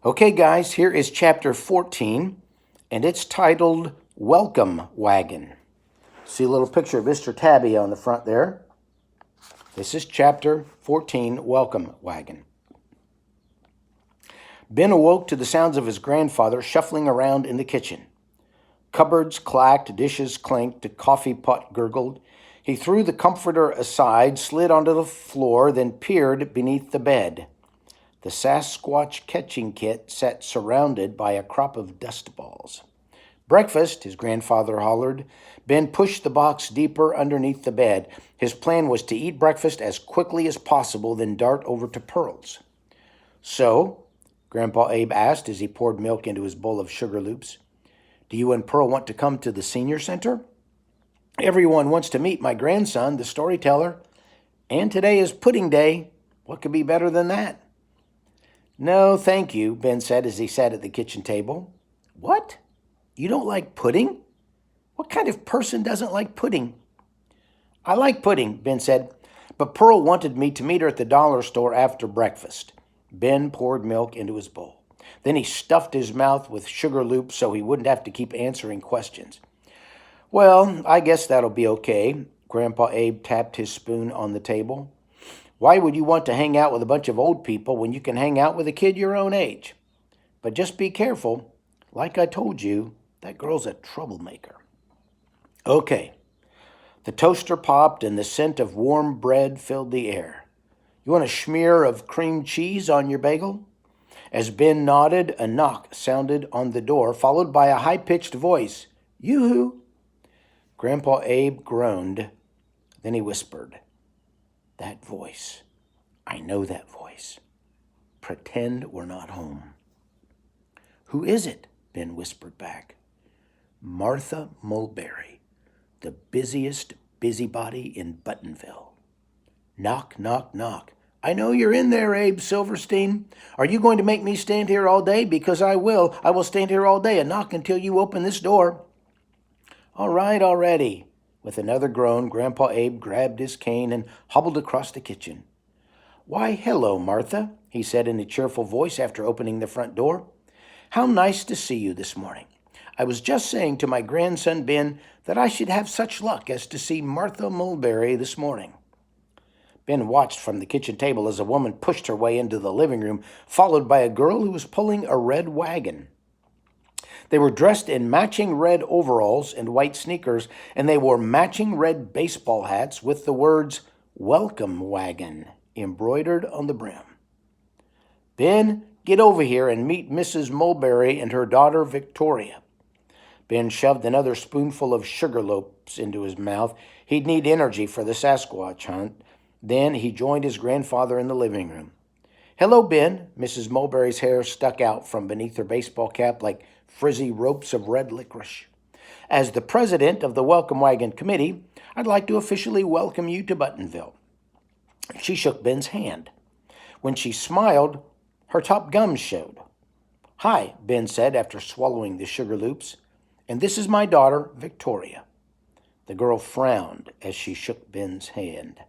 Okay, guys, here is chapter 14, and it's titled Welcome Wagon. See a little picture of Mr. Tabby on the front there. This is chapter 14, Welcome Wagon. Ben awoke to the sounds of his grandfather shuffling around in the kitchen. Cupboards clacked, dishes clinked, a coffee pot gurgled. He threw the comforter aside, slid onto the floor, then peered beneath the bed. The Sasquatch catching kit sat surrounded by a crop of dust balls. Breakfast, his grandfather hollered. Ben pushed the box deeper underneath the bed. His plan was to eat breakfast as quickly as possible, then dart over to Pearl's. So, Grandpa Abe asked as he poured milk into his bowl of sugar loops, do you and Pearl want to come to the senior center? Everyone wants to meet my grandson, the storyteller. And today is pudding day. What could be better than that? No, thank you, Ben said as he sat at the kitchen table. What? You don't like pudding? What kind of person doesn't like pudding? I like pudding, Ben said, but Pearl wanted me to meet her at the dollar store after breakfast. Ben poured milk into his bowl. Then he stuffed his mouth with sugar loops so he wouldn't have to keep answering questions. Well, I guess that'll be okay. Grandpa Abe tapped his spoon on the table. Why would you want to hang out with a bunch of old people when you can hang out with a kid your own age? But just be careful. Like I told you, that girl's a troublemaker. Okay. The toaster popped and the scent of warm bread filled the air. You want a smear of cream cheese on your bagel? As Ben nodded, a knock sounded on the door, followed by a high-pitched voice. Yoo-hoo! Grandpa Abe groaned. Then he whispered, that voice. I know that voice. Pretend we're not home. Who is it? Ben whispered back. Martha Mulberry, the busiest busybody in Buttonville. Knock, knock, knock. I know you're in there, Abe Silverstein. Are you going to make me stand here all day? Because I will. I will stand here all day and knock until you open this door. All right, already. With another groan, Grandpa Abe grabbed his cane and hobbled across the kitchen. Why, hello, Martha, he said in a cheerful voice after opening the front door. How nice to see you this morning. I was just saying to my grandson Ben that I should have such luck as to see Martha Mulberry this morning. Ben watched from the kitchen table as a woman pushed her way into the living room, followed by a girl who was pulling a red wagon. They were dressed in matching red overalls and white sneakers, and they wore matching red baseball hats with the words, Welcome Wagon, embroidered on the brim. Ben, get over here and meet Mrs. Mulberry and her daughter Victoria. Ben shoved another spoonful of sugar loops into his mouth. He'd need energy for the Sasquatch hunt. Then he joined his grandfather in the living room. Hello, Ben. Mrs. Mulberry's hair stuck out from beneath her baseball cap like frizzy ropes of red licorice. As the president of the Welcome Wagon Committee, I'd like to officially welcome you to Buttonville. She shook Ben's hand. When she smiled, her top gums showed. Hi, Ben said after swallowing the sugar loops. And this is my daughter, Victoria. The girl frowned as she shook Ben's hand.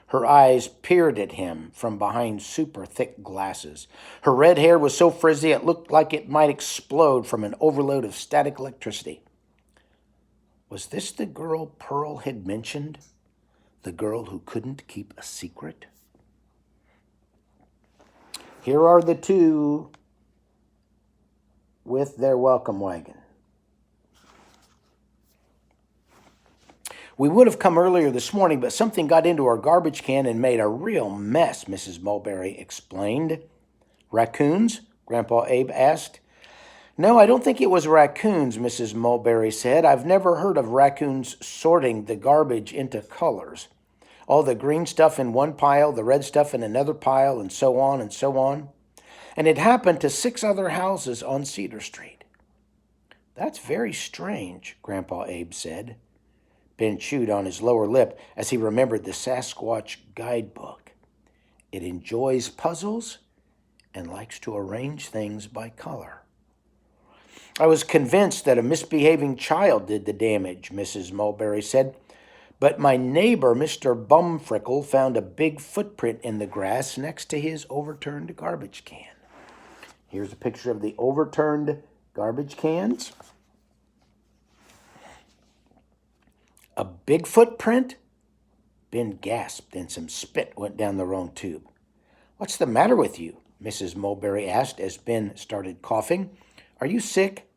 Her eyes peered at him from behind super thick glasses. Her red hair was so frizzy it looked like it might explode from an overload of static electricity. Was this the girl Pearl had mentioned? The girl who couldn't keep a secret? Here are the two with their welcome wagon. We would have come earlier this morning, but something got into our garbage can and made a real mess, Mrs. Mulberry explained. Raccoons? Grandpa Abe asked. No, I don't think it was raccoons, Mrs. Mulberry said. I've never heard of raccoons sorting the garbage into colors. All the green stuff in one pile, the red stuff in another pile, and so on and so on. And it happened to 6 other houses on Cedar Street. That's very strange, Grandpa Abe said. Ben chewed on his lower lip as he remembered the Sasquatch guidebook. It enjoys puzzles and likes to arrange things by color. I was convinced that a misbehaving child did the damage, Mrs. Mulberry said, but my neighbor, Mr. Bumfrickle, found a big footprint in the grass next to his overturned garbage can. Here's a picture of the overturned garbage cans. A big footprint? Ben gasped and some spit went down the wrong tube. What's the matter with you? Mrs. Mulberry asked as Ben started coughing. Are you sick?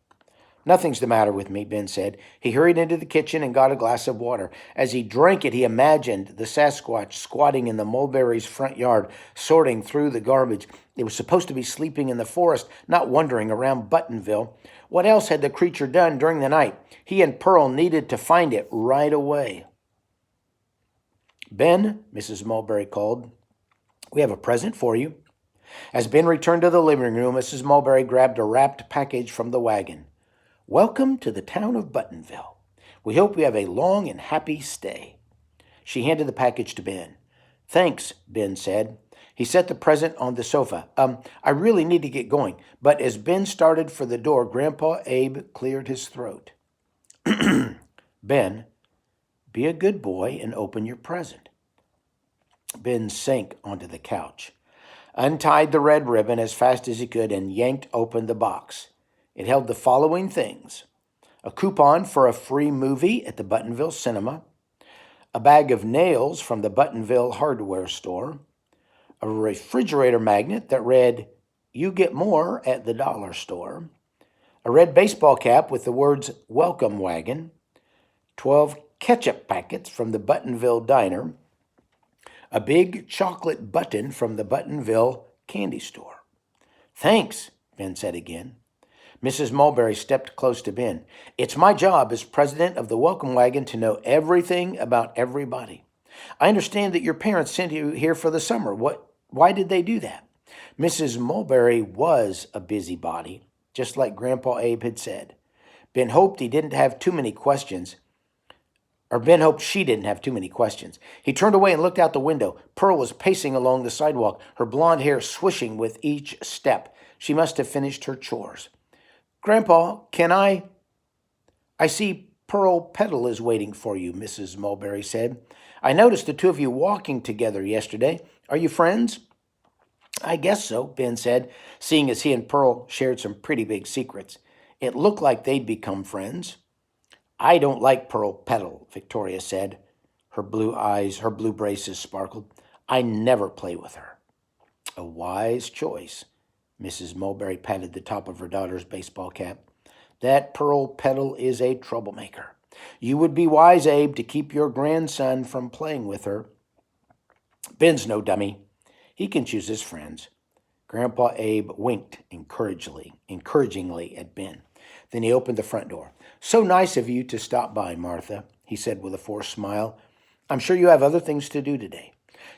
Nothing's the matter with me, Ben said. He hurried into the kitchen and got a glass of water. As he drank it, he imagined the Sasquatch squatting in the Mulberry's front yard, sorting through the garbage. It was supposed to be sleeping in the forest, not wandering around Buttonville. What else had the creature done during the night? He and Pearl needed to find it right away. Ben, Mrs. Mulberry called, we have a present for you. As Ben returned to the living room, Mrs. Mulberry grabbed a wrapped package from the wagon. Welcome to the town of Buttonville. We hope you have a long and happy stay. She handed the package to Ben. Thanks, Ben said. He set the present on the sofa. I really need to get going. But as Ben started for the door, Grandpa Abe cleared his throat. Ben, be a good boy and open your present. Ben sank onto the couch, untied the red ribbon as fast as he could, and yanked open the box. It held the following things: a coupon for a free movie at the Buttonville Cinema, a bag of nails from the Buttonville hardware store, a refrigerator magnet that read, "You get more at the dollar store," a red baseball cap with the words, "Welcome Wagon," 12 ketchup packets from the Buttonville Diner, a big chocolate button from the Buttonville candy store. Thanks, Ben said again. Mrs. Mulberry stepped close to Ben. It's my job as president of the Welcome Wagon to know everything about everybody. I understand that your parents sent you here for the summer. Why did they do that? Mrs. Mulberry was a busybody, just like Grandpa Abe had said. Ben hoped she didn't have too many questions. He turned away and looked out the window. Pearl was pacing along the sidewalk, her blonde hair swishing with each step. She must have finished her chores. Grandpa, can I see Pearl Petal is waiting for you, Mrs. Mulberry said. I noticed the two of you walking together yesterday. Are you friends? I guess so, Ben said, seeing as he and Pearl shared some pretty big secrets. It looked like they'd become friends. I don't like Pearl Petal, Victoria said. Her blue braces sparkled. I never play with her. A wise choice. Mrs. Mulberry patted the top of her daughter's baseball cap. That Pearl Petal is a troublemaker. You would be wise, Abe, to keep your grandson from playing with her. Ben's no dummy. He can choose his friends. Grandpa Abe winked encouragingly at Ben. Then he opened the front door. So nice of you to stop by, Martha, he said with a forced smile. I'm sure you have other things to do today.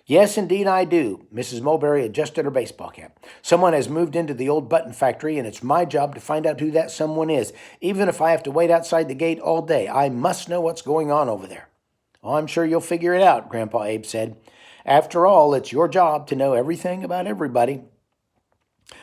Yes, indeed I do. Mrs. Mulberry adjusted her baseball cap. Someone has moved into the old button factory, and it's my job to find out who that someone is. Even if I have to wait outside the gate all day, I must know what's going on over there. Oh, I'm sure you'll figure it out, Grandpa Abe said. After all, it's your job to know everything about everybody.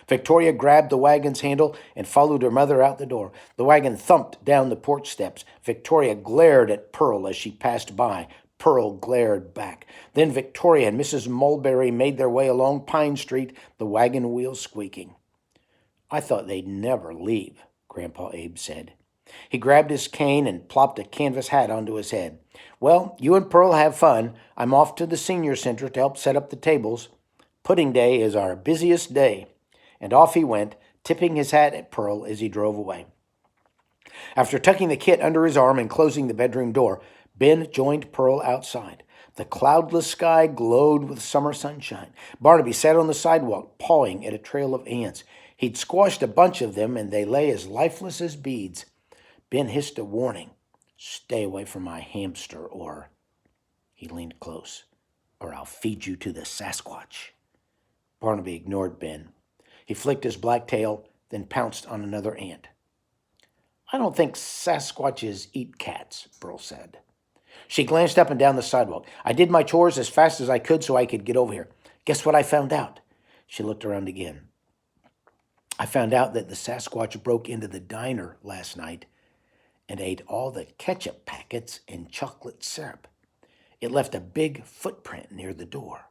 Victoria grabbed the wagon's handle and followed her mother out the door. The wagon thumped down the porch steps. Victoria glared at Pearl as she passed by. Pearl glared back. Then Victoria and Mrs. Mulberry made their way along Pine Street, the wagon wheels squeaking. I thought they'd never leave, Grandpa Abe said. He grabbed his cane and plopped a canvas hat onto his head. Well, you and Pearl have fun. I'm off to the senior center to help set up the tables. Pudding day is our busiest day. And off he went, tipping his hat at Pearl as he drove away. After tucking the kit under his arm and closing the bedroom door, Ben joined Pearl outside. The cloudless sky glowed with summer sunshine. Barnaby sat on the sidewalk, pawing at a trail of ants. He'd squashed a bunch of them, and they lay as lifeless as beads. Ben hissed a warning. Stay away from my hamster, or... He leaned close. Or I'll feed you to the Sasquatch. Barnaby ignored Ben. He flicked his black tail, then pounced on another ant. I don't think Sasquatches eat cats, Pearl said. She glanced up and down the sidewalk. I did my chores as fast as I could so I could get over here. Guess what I found out? She looked around again. I found out that the Sasquatch broke into the diner last night and ate all the ketchup packets and chocolate syrup. It left a big footprint near the door.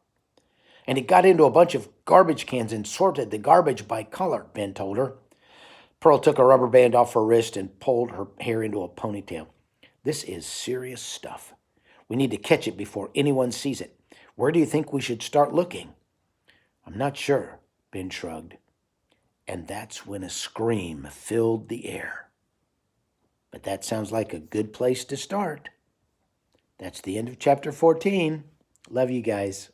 And he got into a bunch of garbage cans and sorted the garbage by color, Ben told her. Pearl took a rubber band off her wrist and pulled her hair into a ponytail. This is serious stuff. We need to catch it before anyone sees it. Where do you think we should start looking? I'm not sure, Ben shrugged. And that's when a scream filled the air. But that sounds like a good place to start. That's the end of chapter 14. Love you guys.